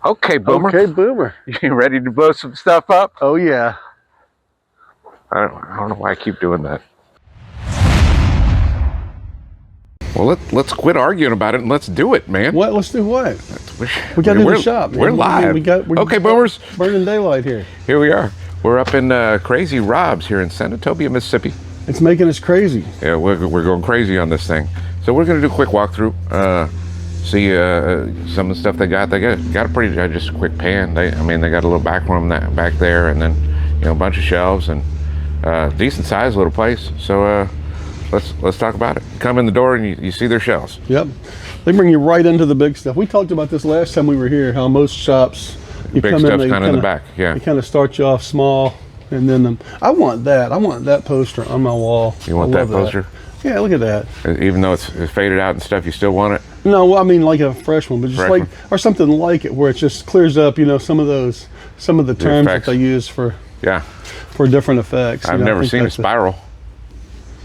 Okay, Boomer. Okay, Boomer. You ready to blow some stuff up? Oh, yeah. I don't know why I keep doing that. Well, let's quit arguing about it and let's do it, man. What? Let's do what? We got to do the shop, man. We're live. We're okay, Boomers. Burning daylight here. Here we are. We're up in Crazy Rob's here in Senatobia, Mississippi. It's making us crazy. Yeah, we're going crazy on this thing. So we're going to do a quick walkthrough. See some of the stuff they got. They got a pretty just a quick pan. They got a little back room back there, and then a bunch of shelves and decent sized little place. So let's talk about it. Come in the door and you see their shelves. Yep, they bring you right into the big stuff. We talked about this last time we were here. How most shops big stuff's kind of in the back. Yeah, they kind of start you off small, and then I want that poster on my wall. You want that poster? Yeah, look at that. Even though it's faded out and stuff, you still want it? No, well, I mean like a fresh one, but just or something like it where it just clears up, some of the terms that they use for different effects. I've never seen a spiral.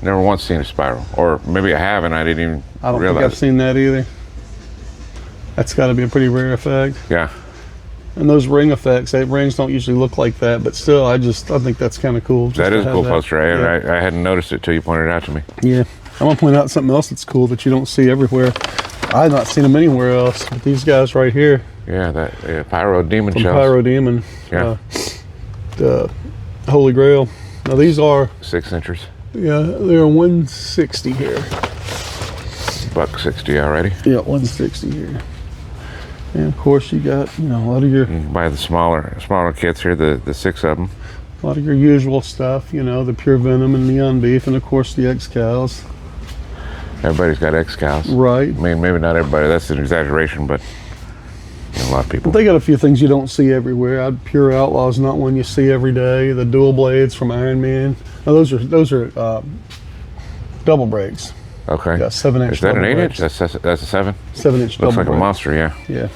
Never once seen a spiral, or maybe I have and I didn't even I don't realize think I've seen that either. That's got to be a pretty rare effect. Yeah. And those ring effects, rings don't usually look like that, but still, I think that's kind of cool. That is a cool poster. I hadn't noticed it till you pointed it out to me. Yeah, I'm gonna point out something else that's cool that you don't see everywhere. I've not seen them anywhere else, but these guys right here. Yeah, that Pyro Demon shells. Pyro Demon. Yeah. The Holy Grail. Now these are 6 inches. Yeah, they're 160 here. $160 already. Yeah, 160 here. And of course you got, a lot of your... You can buy the smaller kits here, the 6 of them. A lot of your usual stuff, the Pure Venom and Neon Beef, and of course the X-Cows. Everybody's got X-Cows. Right. I mean, maybe not everybody, that's an exaggeration, but a lot of people. But they got a few things you don't see everywhere. Pure Outlaw is not one you see every day. The dual blades from Iron Man. Now those are double brakes. Okay. Yeah, 7-inch. Is that an 8-inch? That's a 7? 7-inch double Looks like brake. a monster, yeah. Yeah.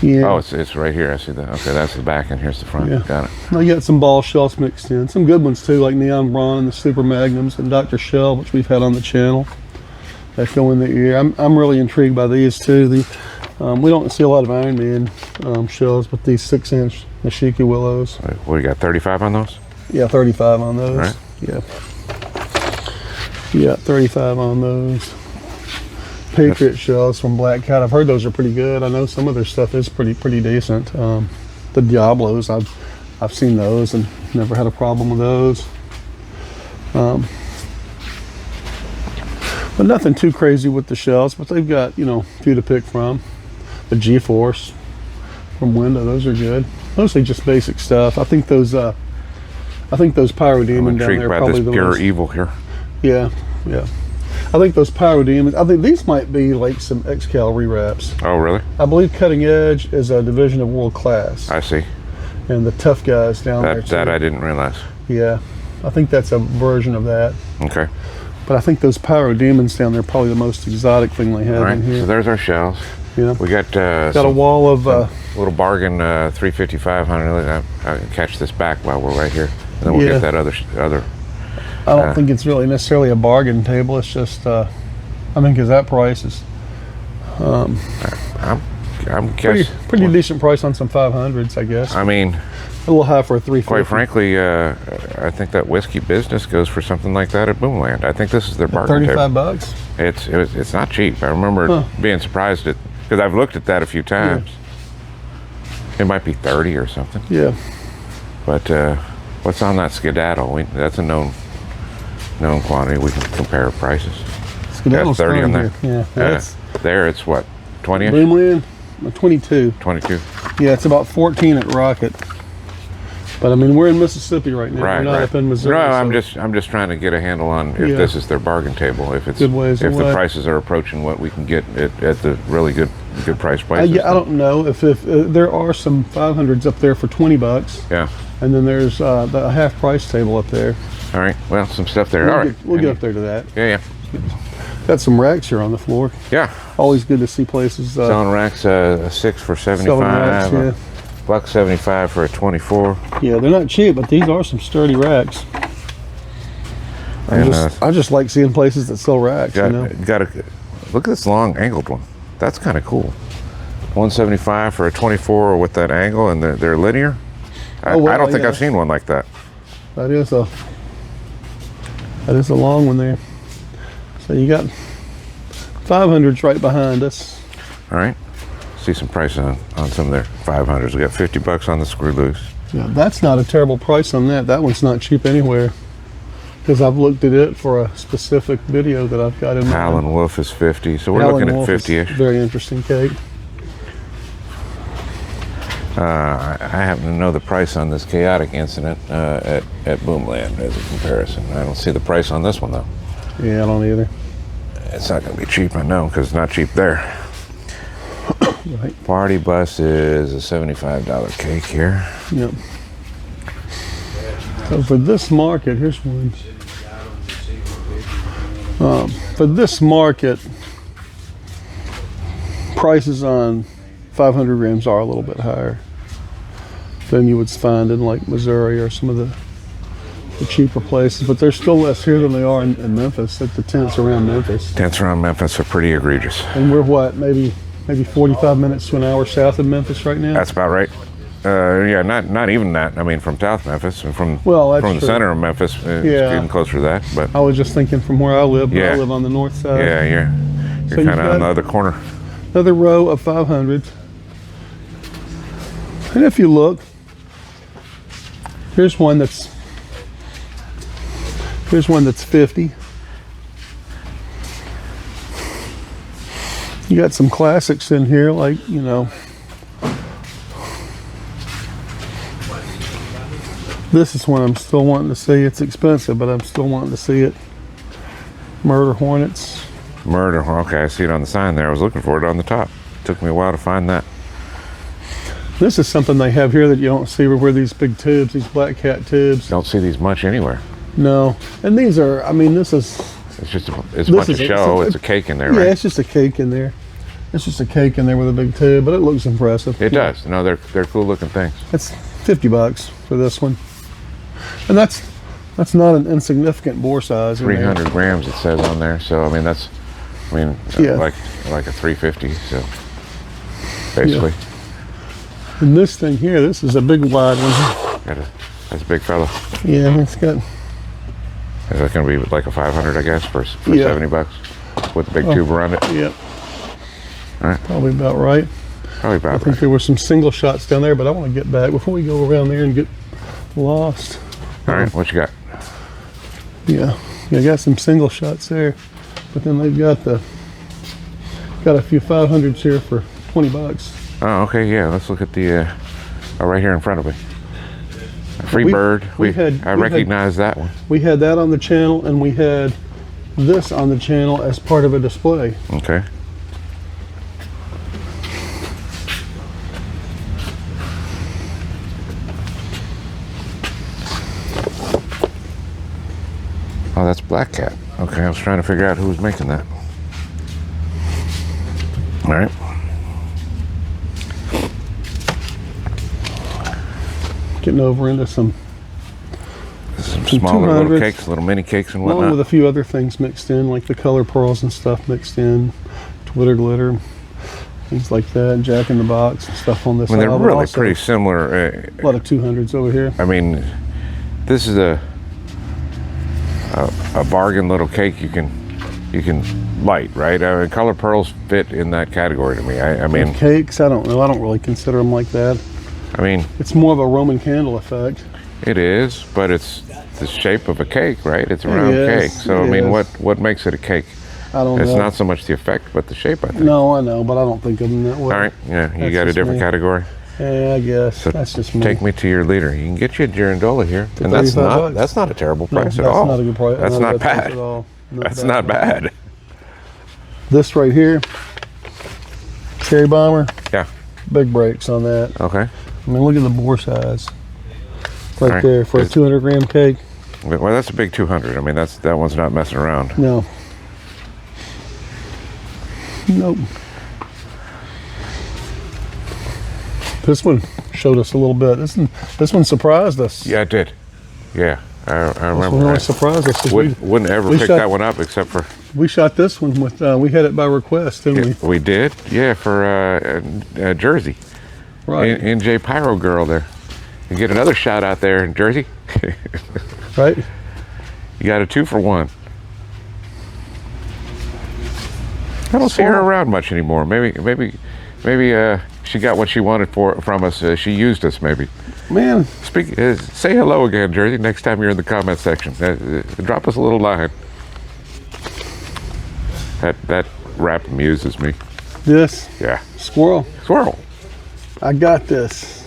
Yeah. Oh, it's right here. I see that. Okay, that's the back and here's the front. Yeah. Got it. Now you got some ball shells mixed in. Some good ones too, like Neon Brawn and the Super Magnums and Dr. Shell, which we've had on the channel. That go in the ear. I'm really intrigued by these too. We don't see a lot of Iron Man shells, but these 6-inch Nishiki Willows. What, you got 35 on those? Yeah, 35 on those. All right. Yeah. Yeah, 35 on those. Patriot shells from Black Cat. I've heard those are pretty good. I know some of their stuff is pretty decent. The Diablos, I've seen those and never had a problem with those. But nothing too crazy with the shells. But they've got a few to pick from. The G-Force from Window, those are good. Mostly just basic stuff. I think those Pyro Demon down there are probably the pure most evil here. Yeah. I think those Pyro Demons, I think these might be like some X-Cal rewraps. Oh, really? I believe Cutting Edge is a division of World Class. I see. And the Tough Guys down there too. That I didn't realize. Yeah. I think that's a version of that. Okay. But I think those Pyro Demons down there are probably the most exotic thing they have in here. So there's our shells. Yeah. We got a wall of little bargain 355 $100. I can catch this back while we're right here, and then we'll get that other. I don't think it's really necessarily a bargain table. It's just, because that price is. I'm guessing pretty decent price on some 500s, I guess. I mean, a little high for a 350. Quite frankly, I think that whiskey business goes for something like that at Boomland. I think this is their bargain table. $35. It's not cheap. I remember being surprised at because I've looked at that a few times. Yeah. It might be 30 or something. Yeah. But what's on that Skedaddle? That's a known quantity. We can compare prices. Skedaddle's 30 on there. Yeah. There it's what, 20-ish? Boomland, 22. 22. Yeah, it's about 14 at Rocket. But we're in Mississippi right now. We're not up in Missouri. No, I'm just trying to get a handle on if this is their bargain table. If it's good ways if away. the prices are approaching what we can get at the really good price places. I don't know if there are some 500s up there for $20. Yeah. And then there's the half price table up there. All right. Well, some stuff there. We'll get up there to that. Yeah. Got some racks here on the floor. Yeah. Always good to see places. Selling racks, a 6 for 75. $1.75 for a 24. Yeah, they're not cheap, but these are some sturdy racks. I just like seeing places that sell racks. Got a look at this long angled one. That's kind of cool. 175 for a 24 with that angle, and they're linear. Oh, well, I don't think yeah. I've seen one like that. That is a long one there. So you got 500s right behind us. All right. See some price on some of their 500s. We got 50 bucks on the screw loose. Yeah, that's not a terrible price on that. That one's not cheap anywhere. Because I've looked at it for a specific video that I've got in mind. Howlin' Wolf is 50, so we're Howlin' looking Wolf at is 50-ish. Very interesting cake. I happen to know the price on this chaotic incident at Boomland as a comparison. I don't see the price on this one though. Yeah, I don't either. It's not going to be cheap, I know, because it's not cheap there. Right. Party Bus is a $75 cake here. Yep. So for this market, here's one. For this market, prices on 500 grams are a little bit higher than you would find in like Missouri or some of the cheaper places, but they're still less here than they are in Memphis, like the tents around Memphis. Tents around Memphis are pretty egregious. And we're what, maybe 45 minutes to an hour south of Memphis right now? That's about right. Yeah, not even that. I mean, from South Memphis and from Well, that's the true. center of Memphis, it's Yeah. getting closer to that. But I was just thinking from where I live, but Yeah. I live on the north side. yeah, you're So you've kind of on the got- other corner. Another row of 500. And if you look, here's one that's 50. You got some classics in here, like, you know, this is one I'm still wanting to see. It's expensive, but I'm still wanting to see it. Murder Hornets. Murder. Okay, I see it on the sign there. I was looking for it on the top. Took me a while to find that. This is something they have here that you don't see where these big tubes, these black cat tubes. Don't see these much anywhere. No, and these are, I mean, this is, It's just a This bunch of is a- show. it's It's a cake in there, yeah, right? it's just a cake in there. It's just a cake in there with a big tube, but it looks impressive. It does. No, they're cool looking things. It's 50 bucks for this one. And that's not an insignificant bore size. in there. 300 grams it says on there. So I mean Yeah. like a 350. So basically, And this thing here, this is a big wide one. that's a big fella. Yeah, it's got, Is that going to be like a 500, I guess, for Yeah. 70 bucks with a big tube around it? yeah. All right. Probably about right. Probably I about think right. there were some single shots down there, but I want to get back before we go around there and get lost. All right, what you got? Yeah, I got some single shots there, but then they've got a few 500s here for 20 bucks. Oh, okay, yeah. Let's look at the right here in front of me. Free We- bird. we had- I we had- recognize that one. We had that on the channel, and we had this on the channel as part of a display. Okay. Oh, that's Black Cat. Okay, I was trying to figure out who was making that. All right. Getting over into some, Some smaller little 200s. cakes, little mini cakes and along whatnot. with a few other things mixed in, like the color pearls and stuff mixed in, Twitter glitter, things like that, Jack in the Box and stuff on this I mean, they're side, but really also pretty similar. a lot of 200s over here. I mean, this is a bargain little cake you can light, right? I mean, color pearls fit in that category to me. I mean, Cakes, I don't know. I don't really consider them like that. I mean, It's more of a Roman candle effect. it is, but it's the shape of a cake, right? It's a round is, cake. So I it mean, is. what makes it a cake? I don't It's know. not so much the effect, but the shape, I think. No, I know, but I don't think of them that way. All right, yeah, you That's got a just different me. category. Yeah, I guess. So That's just me. take me to your leader. You can get you a Girandola here, For and that's 35 not bucks. that's not a terrible No, price that's at all. not a good price. That's a not price bad. at all. That's not bad. This right here, Cherry Bomber, Yeah. big breaks on that. Okay. I mean, look at the bore size. Right, Right. there for a 200 gram cake. Well, that's a big 200. I mean, that one's not messing around. No. Nope. This one showed us a little bit. This one surprised us. Yeah, it did. Yeah. I That's remember what really that. surprised us. 'Cause Wouldn't ever we pick shot- that one up except for we shot this one with, we had it by request, didn't we? we did, yeah, for Jersey. Right. NJ Pyro Girl there. You get another shot out there in Jersey. Right? You got a 2-for-1. I don't see her around much anymore. Maybe she got what she wanted from us. She used us, maybe. Man, Say hello again, Jersey, next time you're in the comment section. Drop us a little line. That rap amuses me. this Yeah. squirrel. Squirrel. I got this.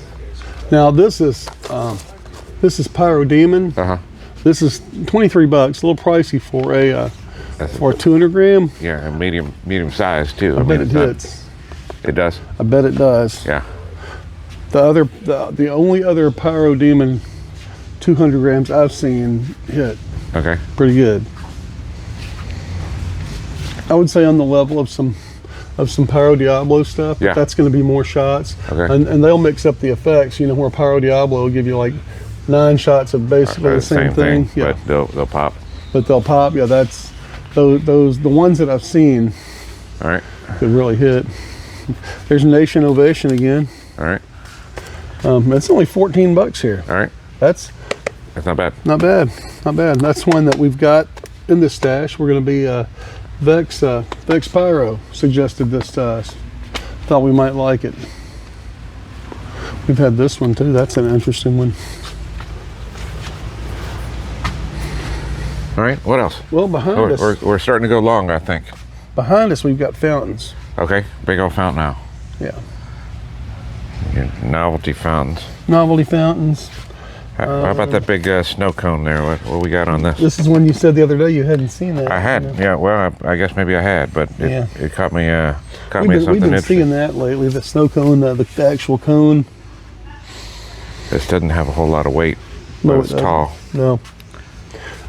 Now this is Pyro Demon. Uh-huh. This is $23, a little pricey for a That's for a 200 gram. yeah, and medium size too. I bet it it's not- hits. It does. I bet it does. Yeah. The only other Pyro Demon 200 grams I've seen hit Okay. pretty good. I would say on the level of some Pyro Diablo stuff. But Yeah. that's going to be more shots. Okay. And they'll mix up the effects. You know, where Pyro Diablo will give you like 9 shots of basically the same thing. Yeah. But they'll pop. But they'll pop. Yeah, that's those the ones that I've seen All right. could really hit. There's Nation Ovation again. All right. It's only $14 here. All right. That's That's not bad. not bad. Not bad. That's one that we've got in the stash. We're going to be Vex Pyro suggested this to us. Thought we might like it. We've had this one too. That's an interesting one. All right. What else? Well, behind us, We're starting to go long, I think. we've got fountains. Okay. Big old fountain now. Yeah, Your novelty fountains. novelty fountains. How about that big snow cone there? What we got on this? This is one you said the other day you hadn't seen that. I had. you know. Yeah. Well, I guess maybe I had, but Yeah. it caught me. Caught me We've something been interesting. seeing that lately. The snow cone, the actual cone. This doesn't have a whole lot of weight, No, but it it's doesn't. tall. No,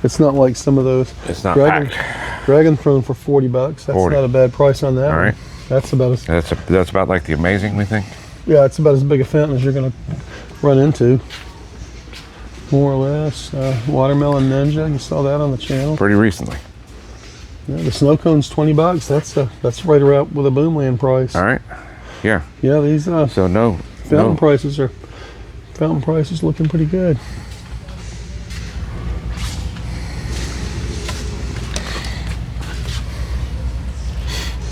it's not like some of those. It's not Dragon, packed. Dragon Throne for $40. That's 40. not a bad price on that. All one. right. That's about as That's about like the amazing, we think. yeah. It's about as big a fountain as you're going to run into, more or less. Watermelon Ninja. You saw that on the channel. Pretty recently. Yeah, the snow cone's $20. That's right around with a Boomland price. All right. Yeah. Yeah, these So no. fountain prices looking pretty good.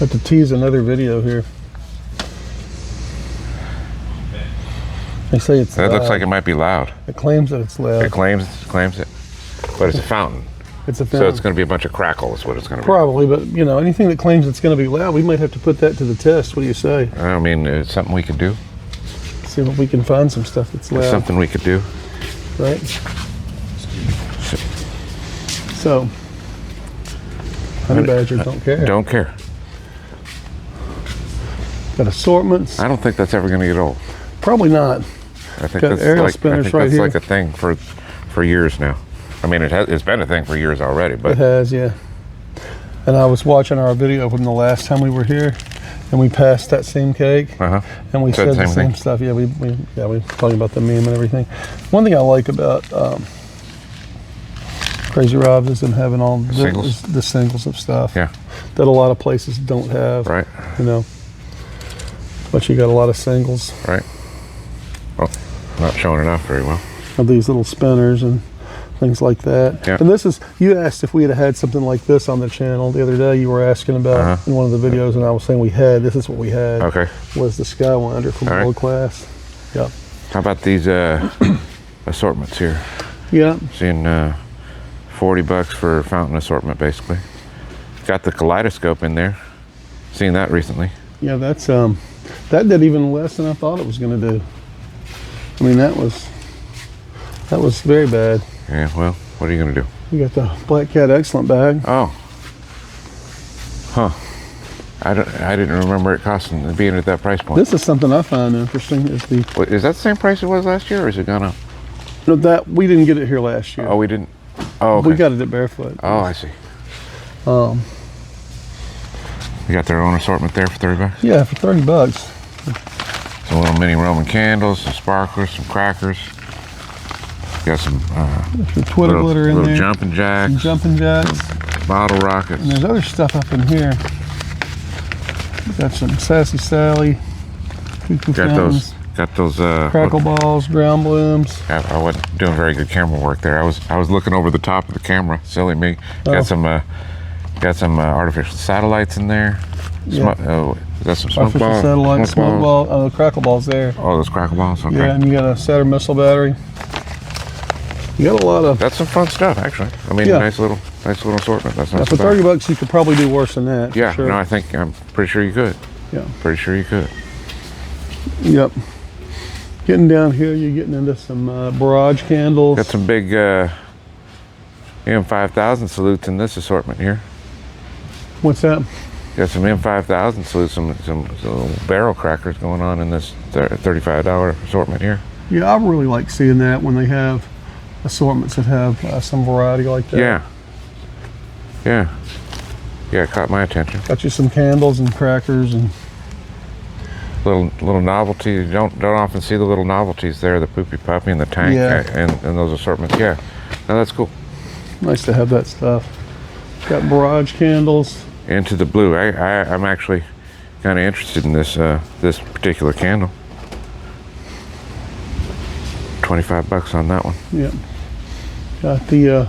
Have to tease another video here. They say it's That loud. looks like it might be loud. It claims that it's loud. It claims it, but it's a fountain. It's a So fountain. it's going to be a bunch of crackle. Is what it's going to be. Probably, but you know, anything that claims it's going to be loud, we might have to put that to the test. What do you say? I mean, it's something we could do. See if we can find some stuff that's It's loud, something we could do. right? So, honey badgers don't care. Don't care. Got assortments. I don't think that's ever going to get old. Probably not. I think Got that's aerial like spinners I think right that's here. like a thing for years now. I mean, it's been a thing for years already, It but has, yeah. And I was watching our video from the last time we were here, and we passed that same cake, and we said the same stuff. Yeah, we talking about the meme and everything. One thing I like about Crazy Robs is them having all Singles? the singles of stuff. Yeah. That a lot of places don't have. Right. You know. But you got a lot of singles Right. Well, not showing it off very well. of these little spinners and things like that. Yeah. And this is, you asked if we had something like this on the channel the other day. You were asking about in one of the videos, and I was saying we had. This is what we had. Okay. Was the Skywinder from All right. World Class. Yep. How about these assortments here? Yeah. Seeing $40 for a fountain assortment, basically. Got the kaleidoscope in there. Seen that recently. Yeah, that's that did even less than I thought it was going to do. I mean, that was very bad. Yeah. Well, what are you gonna do? You got the Black Cat Excellent bag. Oh. Huh. I didn't remember it being at that price point. This is something I find interesting. Is the Wait, is that the same price it was last year, or is it gone up? no, that we didn't get it here last year. Oh, we didn't. Oh, okay. We got it at Barefoot. Oh, I see. You got their own assortment there for $30. Yeah, for $30. Some little mini Roman candles, some sparklers, some crackers. Got some Some Twitter glitter in little there. jumping jacks, Some jumping jacks. bottle rockets. And there's other stuff up in here. Got some Sassy Sally, cuckoo fountains, Got those. crackle balls, ground blooms. I wasn't doing very good camera work there. I was looking over the top of the camera. Silly me. Oh. Got some artificial satellites in there. Yeah. Is that some smoke Artificial balls? satellite, smoke ball, crackle balls there. Oh, those crackle balls. Okay. Yeah, and you got a Saturn missile battery. You got a lot of. That's some fun stuff, actually. I mean, Yeah. nice little assortment. That's Now, not for so bad. $30, you could probably do worse than that. for Yeah. sure. No, I'm pretty sure you could. Yeah. Pretty sure you could. Yep. Getting down here, you're getting into some barrage candles. Got some big M5000 salutes in this assortment here. What's that? Got some M5000 salutes, some little barrel crackers going on in this $35 assortment here. Yeah, I really like seeing that when they have assortments that have some variety like that. Yeah. Yeah. Yeah, it caught my attention. Got you some candles and crackers and Little novelties. You don't often see the little novelties there, the Poopy Puppy and the tank and those assortments. Yeah. No, that's cool. nice to have that stuff. Got barrage candles. Into the blue. I'm actually kind of interested in this this particular candle. $25 on that one. Yeah. Got the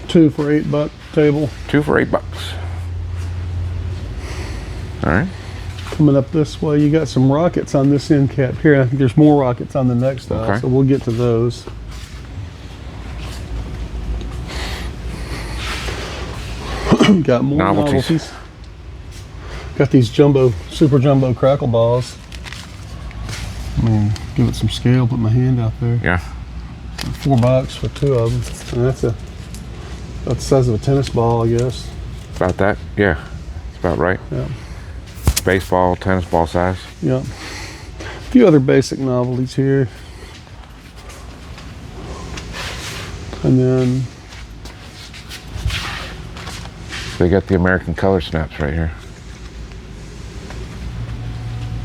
2 for $8 table. 2 for $8. All right. Coming up this way, you got some rockets on this end cap here. I think there's more rockets on the next aisle, Okay. so we'll get to those. Got more Novelties. novelties. Got these super jumbo crackle balls. Give it some scale, put my hand out there. Yeah. $4 for 2 of them. And that's about the size of a tennis ball, I guess. About that. Yeah. It's about right. Yeah. Baseball, tennis ball size. Yeah. A few other basic novelties here. And then They got the American color snaps right here.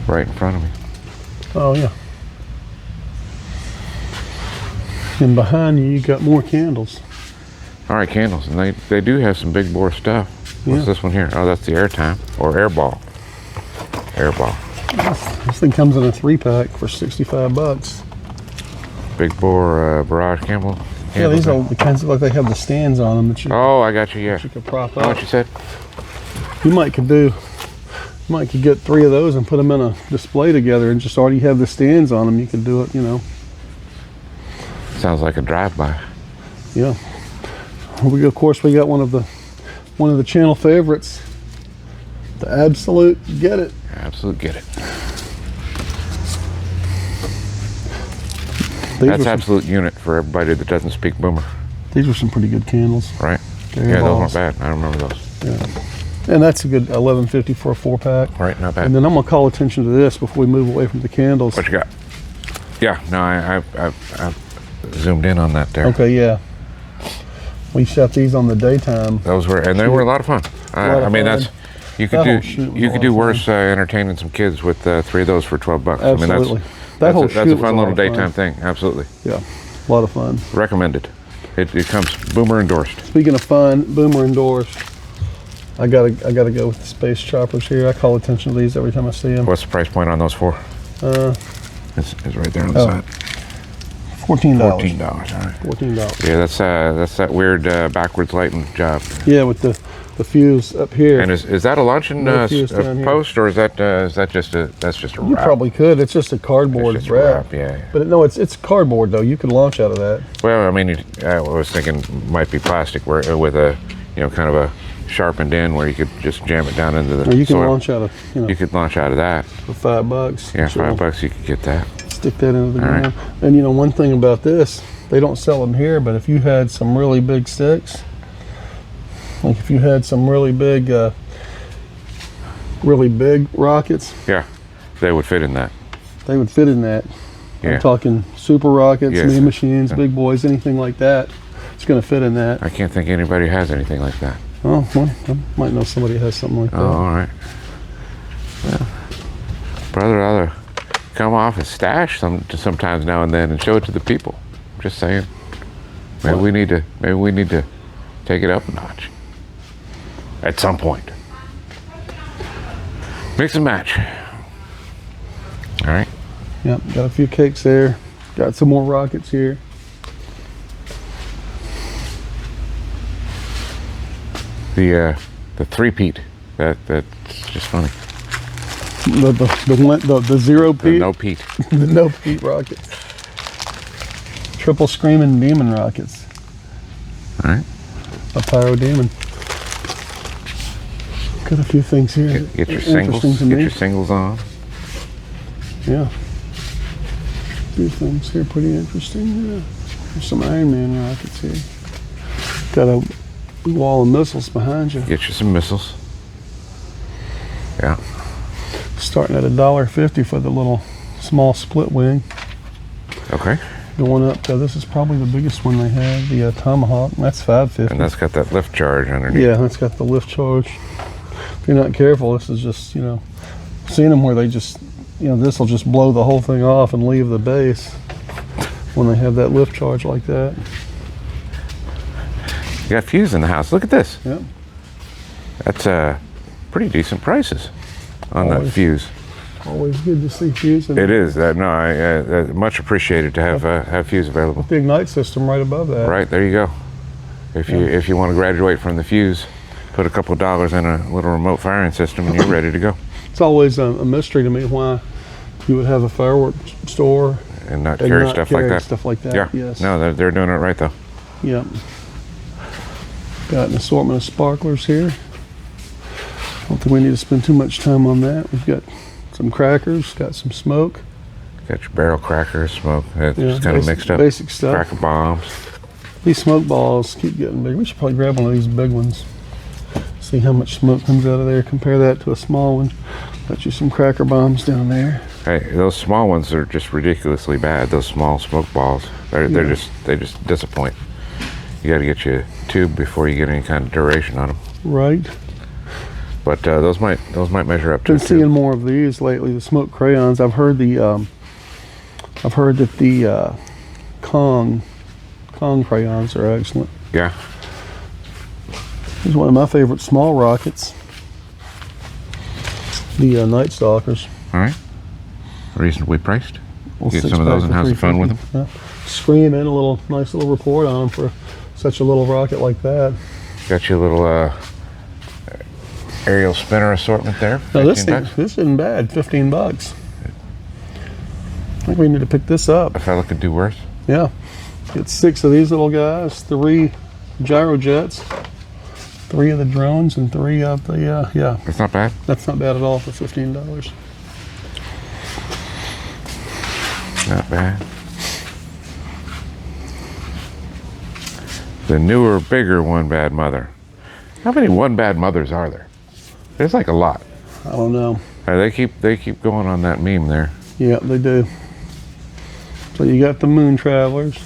Right in front of me. oh yeah. And behind you, you got more candles. All right, candles. And they do have some big bore stuff. What's Yeah. this one here? Oh, that's the airtime or airball. Airball. This thing comes in a 3-pack for $65. Big bore barrage candle. Yeah, these candles. are the kinds of like they have the stands on them that you, Oh, I got you. Yeah. you could prop Know what up. you said? You might could get 3 of those and put them in a display together and just already have the stands on them. You could do it, you know. Sounds like a drive-by. Yeah. Of course, we got one of the channel favorites, the Absolute Get It. Absolute get it. These That's were some, absolute unit for everybody that doesn't speak boomer, these were some pretty good candles. right? They're Yeah, those balls. weren't bad. I remember those. Yeah. And that's a good $11.50 for a 4-pack. Right, not bad. And then I'm gonna call attention to this before we move away from the candles. What you got? Yeah, no, I've zoomed in on that there. Okay, yeah. We shot these on the daytime. Those were, and they were a lot of fun. lot of I mean, fun. that's you could That whole do shoot was you a could lot do of fun. worse entertaining some kids with 3 of those for $12. Absolutely. I mean, That whole that's shoot a was fun a lot little of fun. daytime thing. Absolutely Yeah, a lot of fun. recommended. It comes boomer endorsed. Speaking of fun, boomer endorsed. I gotta go with the space choppers here. I call attention to these every time I see them. What's the price point on those for? It's right there on the oh, side. $14. $14. All right. $14. Yeah, that's that weird backwards lighting job. Yeah, with the fuse up here. And is that a luncheon No fuse down here. post, or is that just a You wrap? probably could. It's just a cardboard It's just a wrap. yeah. But no, it's cardboard though. You could launch out of that. Well, I mean, I was thinking it might be plastic, where with a kind of a sharpened end where you could just jam it down into the Or you can soil. launch out of You could launch out of that. for $5. Yeah, Sure. $5 you could get that. Stick that into the All right. ground. And one thing about this, they don't sell them here, but if you had some really big sticks, like if you had some really big rockets, Yeah, they would fit in that. they would fit in that. Yeah. I'm talking super rockets, Yes. mini machines, big boys, anything like that. It's going to fit in that. I can't think anybody has anything like that. Oh, well, I might know somebody has something like that. Oh, all right. Well, brother, I'll come off and stash sometimes now and then and show it to the people. Just saying. Maybe we need to take it up a notch at some point. Mix and match. All right. Yep, got a few cakes there. Got some more rockets here. The three-peat. That's just funny. The zero The peat. no peat. The no peat rockets. Triple screaming demon rockets. All right. A pyro demon. Got a few things here. Get your interesting singles. to Get me. your singles on. Yeah. A few things here pretty interesting. Yeah. There's some Iron Man rockets here. Got a wall of missiles behind you. Get you some missiles. Yeah. Starting at $1.50 for the little small split wing. Okay. Going up to, this is probably the biggest one they have, the Tomahawk. That's $5.50. And that's got that lift charge underneath. Yeah, that's got the lift charge. If you're not careful, this is just, seen them where they just, this will just blow the whole thing off and leave the base when they have that lift charge like that. You got fuse in the house. Look at this. Yep. That's pretty decent prices on that Always. Fuse. Always good to see fuse. It is. No, I much appreciated to have Fuse available. The Ignite system right above that. Right, there you go. If you want to graduate from the Fuse, put a couple of dollars in a little remote firing system and you're ready to go. It's always a mystery to me why you would have a fireworks store And not and carry not stuff carry like that. stuff like that. Yeah. Yes. No, they're doing it right though. Yep. Got an assortment of sparklers here. Don't think we need to spend too much time on that. We've got some crackers, got some smoke. Got your barrel crackers, smoke. It's Yeah, just kind of basic- mixed up. basic stuff. Cracker bombs. These smoke balls keep getting big. We should probably grab one of these big ones. See how much smoke comes out of there. Compare that to a small one. Got you some cracker bombs down there. Hey, those small ones are just ridiculously bad. Those small smoke balls, they just disappoint. You got to get you a tube before you get any kind of duration on them. Right. But those might measure up to Been a tube. seeing more of these lately. The smoke crayons. I've heard that the Kong crayons are excellent. Yeah. Here's one of my favorite small rockets. The Night Stalkers. All right. Reasonably priced. Little Get some of six-pack those and for have some fun with them. $3.50. Yeah. Screaming, nice little report on them for such a little rocket like that. Got you a little aerial spinner assortment there. Now this 15 bucks. isn't bad. $15. I think we need to pick this up. A fella could do worse. Yeah. Get 6 of these little guys, 3 gyro jets, 3 of the drones, and 3 of the yeah. That's not bad. That's not bad at all for $15. Not bad. The newer, bigger One Bad Mother. How many One Bad Mothers are there? There's like a lot. I don't know. They keep going on that meme there. Yeah, they do. So you got the Moon Travelers.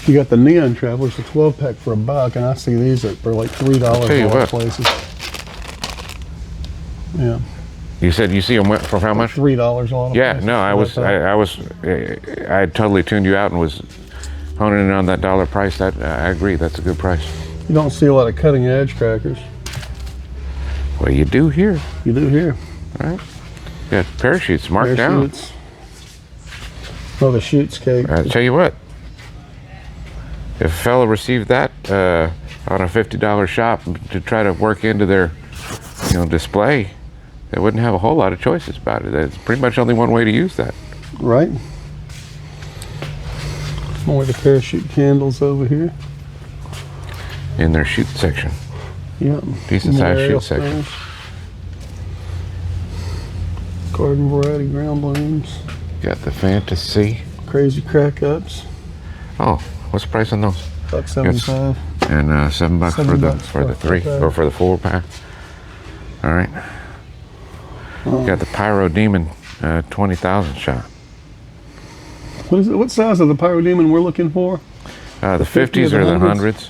You got the Neon Travelers, the 12-pack for $1, and I see these for like $3 tell you at all what. places. Yeah, You said you see them went for how much? $3 a lot of Yeah, places. no, I had totally tuned you out and was honing in on that dollar price. That I agree, that's a good price. You don't see a lot of cutting edge crackers. Well, you do here, You do here. right? You got parachutes marked down. Parachutes. Oh, the shoots cake. I tell you what, if a fella received that on a $50 shop to try to work into their, display, they wouldn't have a whole lot of choices about it. There's pretty much only one way to use that. Right? More of the parachute candles over here. In their shoot section. Yep. Decent And the sized aerial shoot section. spinners. Garden variety ground blooms. Got the Fantasy. Crazy crack ups. Oh, what's the price on those? $1.75. And $7 for the $7 for the for 3 a pack. or for the 4-pack. All right. Got the Pyro Demon 20,000 shot. What is it? What size of the Pyro Demon we're looking for? The 50 50s or or the the 100s.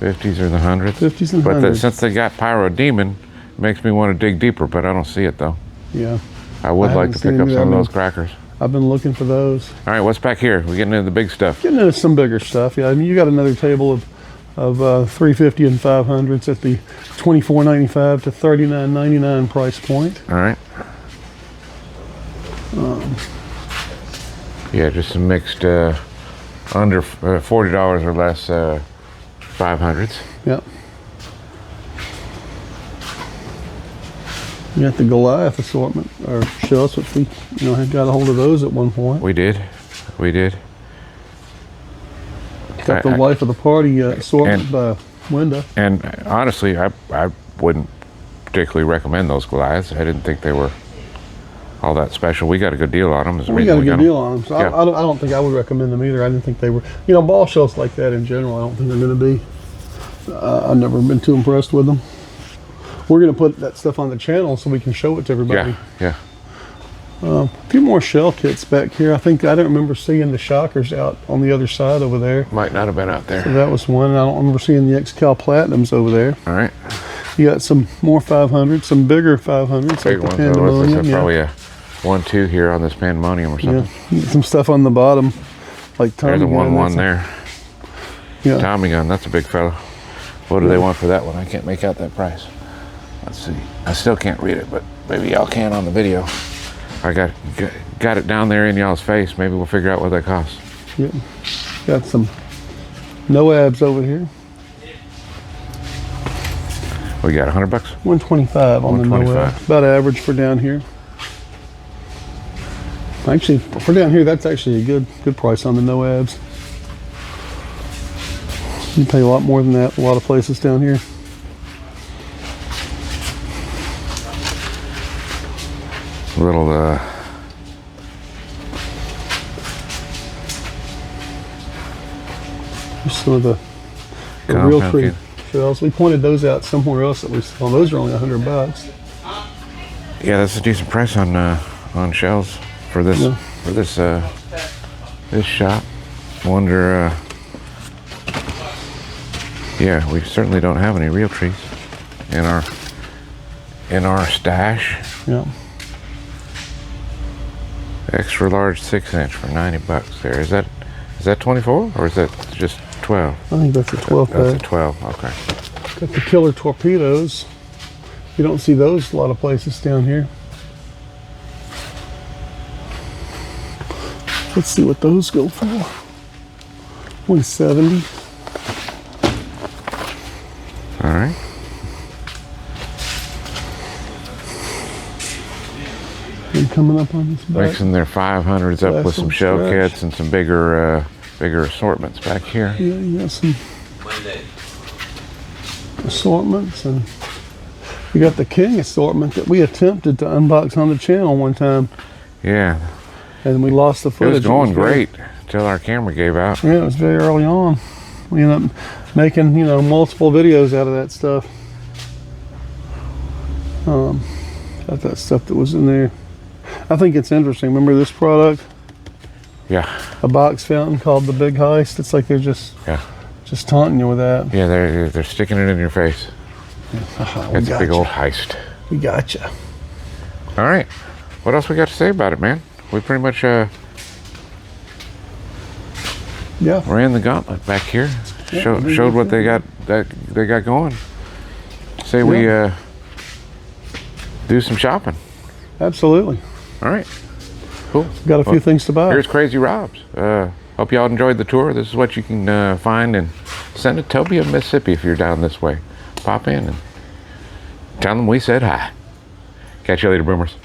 50s or the 100s. 50s and But 100s. since they got Pyro Demon, it makes me want to dig deeper, but I don't see it though. Yeah. I would I like haven't to pick seen up it. some I of mean, those crackers. I've been looking for those. All right, what's back here? We're getting into the big stuff. Getting into some bigger stuff. Yeah, I mean, you got another table of 350 and 500s at the $24.95 to $39.99 price point. All right. Yeah, just some mixed under $40 or less 500s. Yep. You got the Goliath assortment or shells, which we had got a hold of those at one point. We did. Got the life of the party assortment by Window. And honestly, I wouldn't particularly recommend those Goliaths. I didn't think they were all that special. We got a good deal on them. We got a good deal on them. So yeah. I don't think I would recommend them either. I didn't think they were, ball shells like that in general, I don't think they're going to be. I've never been too impressed with them. We're going to put that stuff on the channel so we can show it to everybody. Yeah. A few more shell kits back here. I don't remember seeing the shockers out on the other side over there. Might not have been out there. So that was one. I don't remember seeing the XCal Platinums over there. All right. You got some more 500s, some bigger 500s. Big like ones. the Pandemonium. Probably a 1-2 here on this Pandemonium or something. Yeah. Some stuff on the bottom, like Tommy There's a gun. 1-1 there. Yeah. Tommy gun. That's a big fella. What do they want for that one? I can't make out that price. Let's see. I still can't read it, but maybe y'all can on the video. I got it down there in y'all's face. Maybe we'll figure out what that costs. Yep. Got some no abs over here. We got $100. 125 on the no abs. About average for down here. Actually, for down here, that's actually a good price on the no abs. You pay a lot more than that a lot of places down here. Little some of the real tree shells. We pointed those out somewhere else that we saw. Those are only $100. Yeah, that's a decent price on shells for this this shop. Wonder. Yeah, we certainly don't have any real trees in our stash. Yeah. Extra large 6-inch for $90 there. Is that 24 or is that just 12? I think that's a 12 pack. That's a 12, okay. Got the killer torpedoes. You don't see those a lot of places down here. Let's see what those go for. 170. All right. And coming up on this back. Mixing their 500s up with some shell kits and some bigger assortments back here. Yeah, you got some assortments, and you got the King assortment that we attempted to unbox on the channel one time. Yeah. And we lost the footage. It was going great until our camera gave out. Yeah, it was very early on. We ended up making, multiple videos out of that stuff. Got that stuff that was in there. I think it's interesting. Remember this product? Yeah. A box fountain called the Big Heist. It's like they're just taunting you with that. Yeah, they're sticking it in your face. It's a big old heist. We got you. All right. What else we got to say about it, man? We pretty much ran the gauntlet back here. Showed what they got going. Say we do some shopping. Absolutely. All right. Cool. Got a few things to buy. Here's Crazy Rob's. Hope y'all enjoyed the tour. This is what you can find in Senatobia, Mississippi if you're down this way. Pop in and tell them we said hi. Catch you later, boomers.